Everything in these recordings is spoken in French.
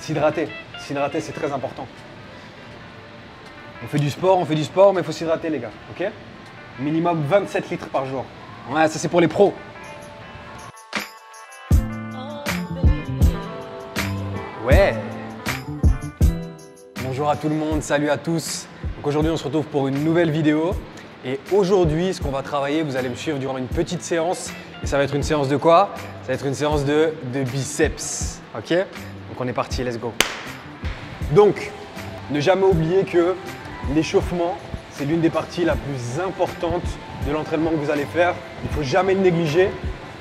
s'hydrater. S'hydrater, c'est très important. On fait du sport, mais il faut s'hydrater, les gars. Ok? Minimum 27 litres par jour. Ouais, ça c'est pour les pros. Ouais. Bonjour à tout le monde, salut à tous. Donc aujourd'hui, on se retrouve pour une nouvelle vidéo. Et aujourd'hui, ce qu'on va travailler, vous allez me suivre durant une petite séance. Et ça va être une séance de quoi? Ça va être une séance de biceps. Ok? Donc on est parti, let's go. Donc, ne jamais oublier que l'échauffement, c'est l'une des parties la plus importante de l'entraînement que vous allez faire. Il ne faut jamais le négliger.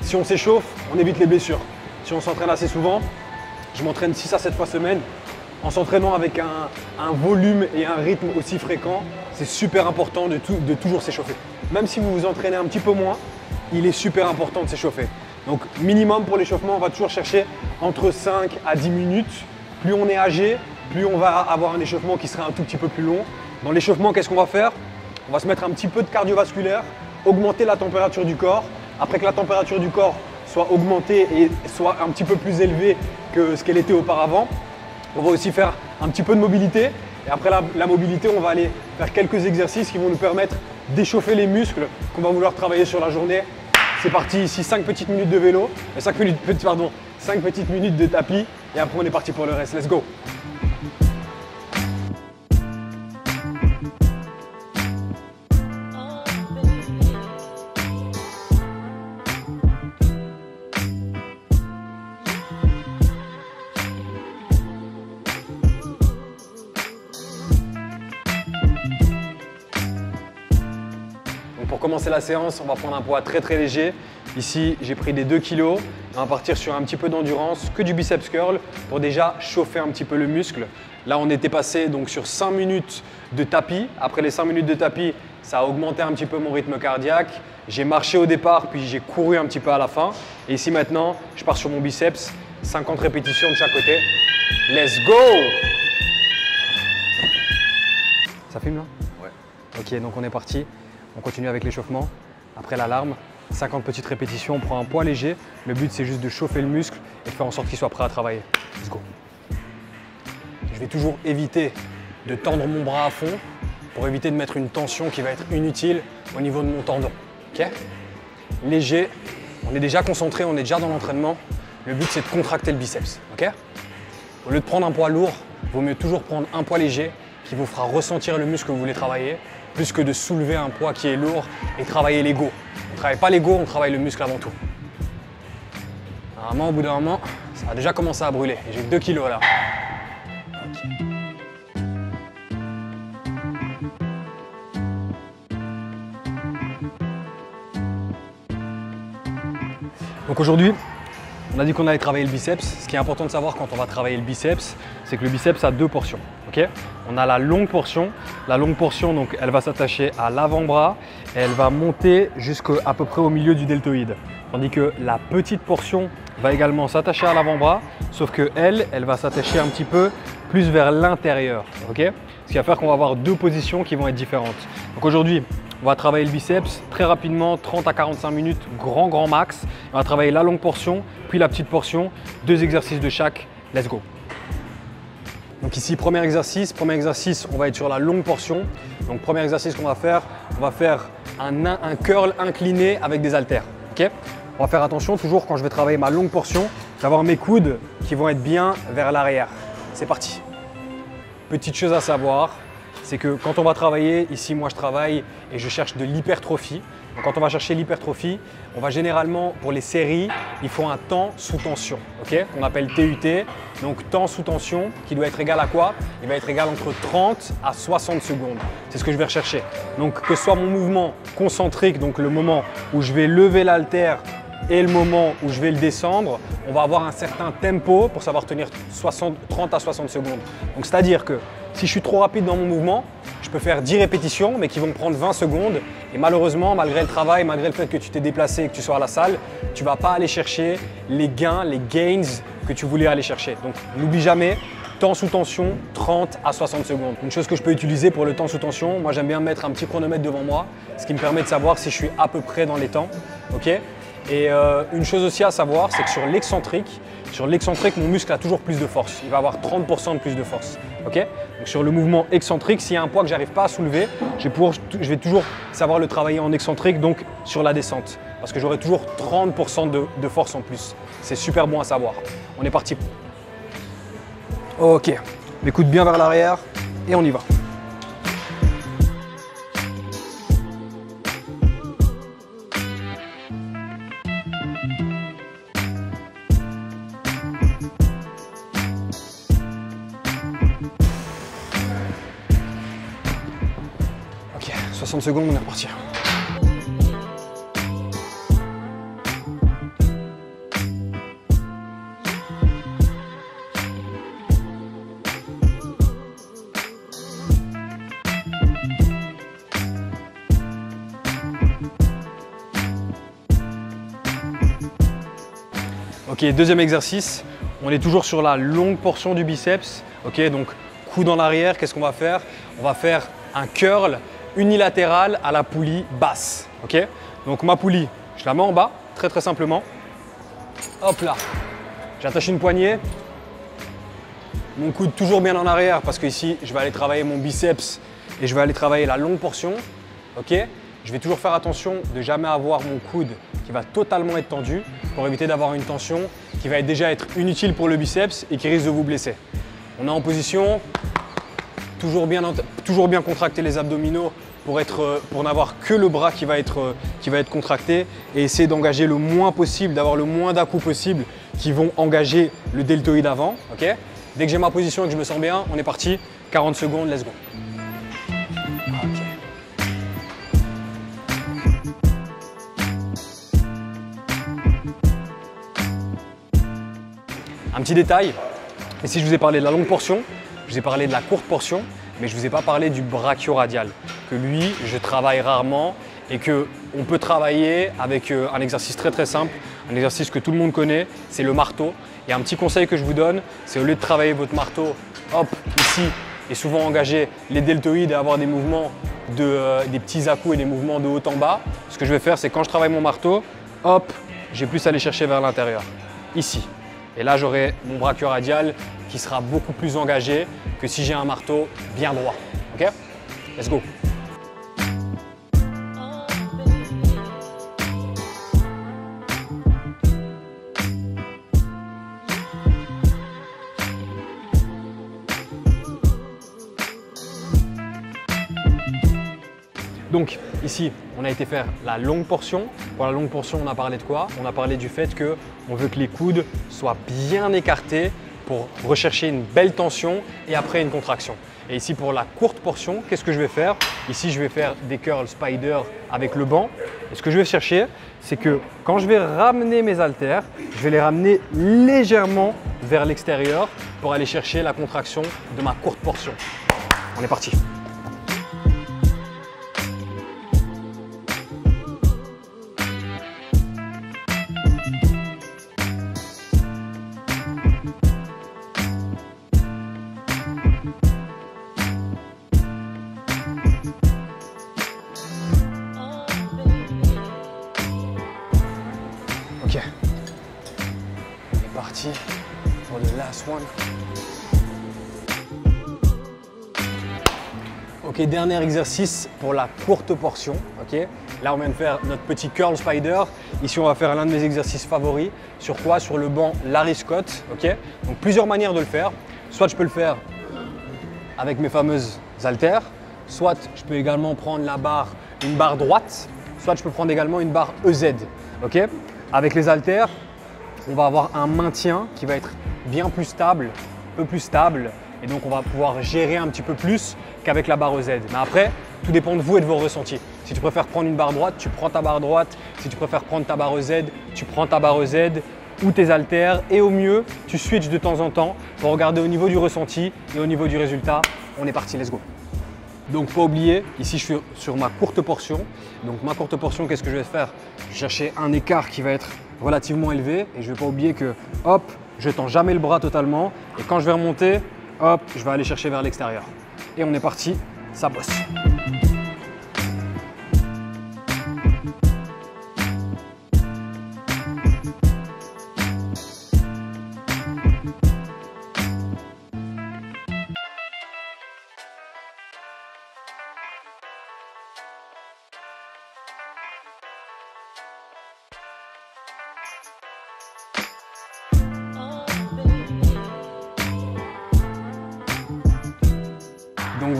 Si on s'échauffe, on évite les blessures. Si on s'entraîne assez souvent, je m'entraîne 6 à 7 fois semaine. En s'entraînant avec un volume et un rythme aussi fréquent, c'est super important de toujours s'échauffer. Même si vous vous entraînez un petit peu moins, il est super important de s'échauffer. Donc minimum pour l'échauffement, on va toujours chercher entre 5 à 10 minutes. Plus on est âgé, plus on va avoir un échauffement qui sera un tout petit peu plus long. Dans l'échauffement, qu'est-ce qu'on va faire? On va se mettre un petit peu de cardiovasculaire, augmenter la température du corps. Après que la température du corps soit augmentée et soit un petit peu plus élevée que ce qu'elle était auparavant, on va aussi faire un petit peu de mobilité. Et après la mobilité, on va aller faire quelques exercices qui vont nous permettre d'échauffer les muscles qu'on va vouloir travailler sur la journée. C'est parti ici, 5 petites minutes de vélo, 5 petites minutes de tapis. Et après, on est parti pour le reste. Let's go! Pour commencer la séance, on va prendre un poids très léger. Ici, j'ai pris des 2 kg. On va partir sur un petit peu d'endurance, que du biceps curl pour déjà chauffer un petit peu le muscle. Là, on était passé donc sur 5 minutes de tapis. Après les 5 minutes de tapis, ça a augmenté un petit peu mon rythme cardiaque. J'ai marché au départ, puis j'ai couru un petit peu à la fin. Et ici maintenant, je pars sur mon biceps, 50 répétitions de chaque côté. Let's go! Ça filme là? Ouais. Ok, donc on est parti. On continue avec l'échauffement. Après l'alarme, 50 petites répétitions, on prend un poids léger. Le but, c'est juste de chauffer le muscle et de faire en sorte qu'il soit prêt à travailler. Let's go. Je vais toujours éviter de tendre mon bras à fond pour éviter de mettre une tension qui va être inutile au niveau de mon tendon. Ok? Léger, on est déjà concentré, on est déjà dans l'entraînement. Le but, c'est de contracter le biceps. Ok? Au lieu de prendre un poids lourd, il vaut mieux toujours prendre un poids léger qui vous fera ressentir le muscle que vous voulez travailler, plus que de soulever un poids qui est lourd et travailler l'ego. On ne travaille pas l'ego, on travaille le muscle avant tout. Normalement, au bout d'un moment, ça va déjà commencer à brûler. J'ai 2 kg là. Okay. Donc aujourd'hui, on a dit qu'on allait travailler le biceps. Ce qui est important de savoir quand on va travailler le biceps, c'est que le biceps a 2 portions. Okay, on a la longue portion. La longue portion, donc, elle va s'attacher à l'avant-bras et elle va monter jusqu'à peu près au milieu du deltoïde. Tandis que la petite portion va également s'attacher à l'avant-bras, sauf que elle va s'attacher un petit peu plus vers l'intérieur. Okay, ce qui va faire qu'on va avoir 2 positions qui vont être différentes. Donc aujourd'hui, on va travailler le biceps très rapidement, 30 à 45 minutes, grand max. On va travailler la longue portion, puis la petite portion, 2 exercices de chaque. Let's go! Donc ici, premier exercice, on va être sur la longue portion. Donc premier exercice qu'on va faire, on va faire un curl incliné avec des haltères. Okay, on va faire attention toujours quand je vais travailler ma longue portion, d'avoir mes coudes qui vont être bien vers l'arrière. C'est parti. Petite chose à savoir, c'est que quand on va travailler, ici moi je travaille et je cherche de l'hypertrophie. Donc quand on va chercher l'hypertrophie, on va généralement, pour les séries, il faut un temps sous tension, okay, qu'on appelle TUT. Donc temps sous tension qui doit être égal à quoi? Il va être égal entre 30 à 60 secondes. C'est ce que je vais rechercher. Donc que ce soit mon mouvement concentrique, donc le moment où je vais lever l'haltère et le moment où je vais le descendre, on va avoir un certain tempo pour savoir tenir 30 à 60 secondes. Donc c'est-à-dire que si je suis trop rapide dans mon mouvement, je peux faire 10 répétitions mais qui vont me prendre 20 secondes et malheureusement, malgré le travail, malgré le fait que tu t'es déplacé et que tu sois à la salle, tu ne vas pas aller chercher les gains, les gains que tu voulais aller chercher. Donc n'oublie jamais, temps sous tension, 30 à 60 secondes. Une chose que je peux utiliser pour le temps sous tension, moi j'aime bien mettre un petit chronomètre devant moi, ce qui me permet de savoir si je suis à peu près dans les temps. Okay, et une chose aussi à savoir, c'est que sur l'excentrique, Sur l'excentrique, mon muscle a toujours plus de force. Il va avoir 30% de plus de force. Okay, donc sur le mouvement excentrique, s'il y a un poids que je n'arrive pas à soulever, je vais toujours savoir le travailler en excentrique, donc sur la descente. Parce que j'aurai toujours 30% de force en plus. C'est super bon à savoir. On est parti. Ok, les coudes bien vers l'arrière et on y va. Ok, 60 secondes, on est reparti. Ok, deuxième exercice, on est toujours sur la longue portion du biceps. Ok, donc coude en arrière, qu'est-ce qu'on va faire? On va faire un curl unilatéral à la poulie basse. Ok, donc ma poulie, je la mets en bas, très simplement. Hop là, j'attache une poignée. Mon coude toujours bien en arrière parce que ici, je vais aller travailler mon biceps et je vais aller travailler la longue portion. Ok, je vais toujours faire attention de jamais avoir mon coude qui va totalement être tendu pour éviter d'avoir une tension qui va déjà être inutile pour le biceps et qui risque de vous blesser. On est en position, toujours bien contracter les abdominaux pour n'avoir que le bras qui va être contracté et essayer d'engager le moins possible, d'avoir le moins d'à-coups possible qui vont engager le deltoïde avant. Okay, dès que j'ai ma position et que je me sens bien, on est parti. 40 secondes, let's go. Un petit détail, ici je vous ai parlé de la longue portion, je vous ai parlé de la courte portion, mais je ne vous ai pas parlé du brachioradial, que lui, je travaille rarement et qu'on peut travailler avec un exercice très simple, un exercice que tout le monde connaît, c'est le marteau. Et un petit conseil que je vous donne, c'est au lieu de travailler votre marteau, hop, ici, et souvent engager les deltoïdes et avoir des mouvements, des petits à-coups et des mouvements de haut en bas, ce que je vais faire, c'est quand je travaille mon marteau, hop, j'ai plus à aller chercher vers l'intérieur, ici. Et là, j'aurai mon brachioradial qui sera beaucoup plus engagé que si j'ai un marteau bien droit. Ok? Let's go! Donc ici, on a été faire la longue portion. Pour la longue portion, on a parlé de quoi? On a parlé du fait qu'on veut que les coudes soient bien écartés pour rechercher une belle tension et après une contraction. Et ici, pour la courte portion, qu'est-ce que je vais faire? Ici, je vais faire des curls spider avec le banc. Et ce que je vais chercher, c'est que quand je vais ramener mes haltères, je vais les ramener légèrement vers l'extérieur pour aller chercher la contraction de ma courte portion. On est parti! Ok, on est parti pour le last one. Ok, dernier exercice pour la courte portion. Ok, là on vient de faire notre petit curl spider. Ici on va faire l'un de mes exercices favoris. Sur quoi? Sur le banc Larry Scott. Ok, donc plusieurs manières de le faire. Soit je peux le faire avec mes fameuses haltères, soit je peux également prendre une barre droite, soit je peux prendre également une barre EZ. Ok. Avec les haltères, on va avoir un maintien qui va être bien plus stable, un peu plus stable, et donc on va pouvoir gérer un petit peu plus qu'avec la barre EZ. Mais après, tout dépend de vous et de vos ressentis. Si tu préfères prendre une barre droite, tu prends ta barre droite. Si tu préfères prendre ta barre EZ, tu prends ta barre EZ ou tes haltères. Et au mieux, tu switches de temps en temps pour regarder au niveau du ressenti et au niveau du résultat. On est parti, let's go! Donc pas oublier, ici je suis sur ma courte portion. Donc ma courte portion, qu'est-ce que je vais faire? Je vais chercher un écart qui va être relativement élevé et je ne vais pas oublier que hop, je tends jamais le bras totalement et quand je vais remonter, hop, je vais aller chercher vers l'extérieur. Et on est parti, ça bosse.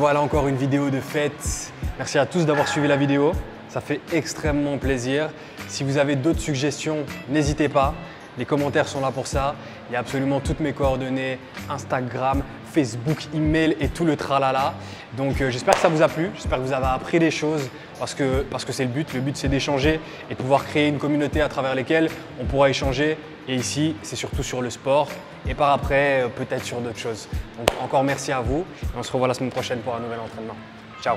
voilà encore une vidéo de fête. Merci à tous d'avoir suivi la vidéo. Ça fait extrêmement plaisir. Si vous avez d'autres suggestions, n'hésitez pas. Les commentaires sont là pour ça. Il y a absolument toutes mes coordonnées, Instagram, Facebook, email et tout le tralala. Donc j'espère que ça vous a plu, j'espère que vous avez appris des choses parce que c'est le but. Le but c'est d'échanger et de pouvoir créer une communauté à travers lesquelles on pourra échanger. Et ici, c'est surtout sur le sport et par après, peut-être sur d'autres choses. Donc encore merci à vous et on se revoit la semaine prochaine pour un nouvel entraînement. Ciao!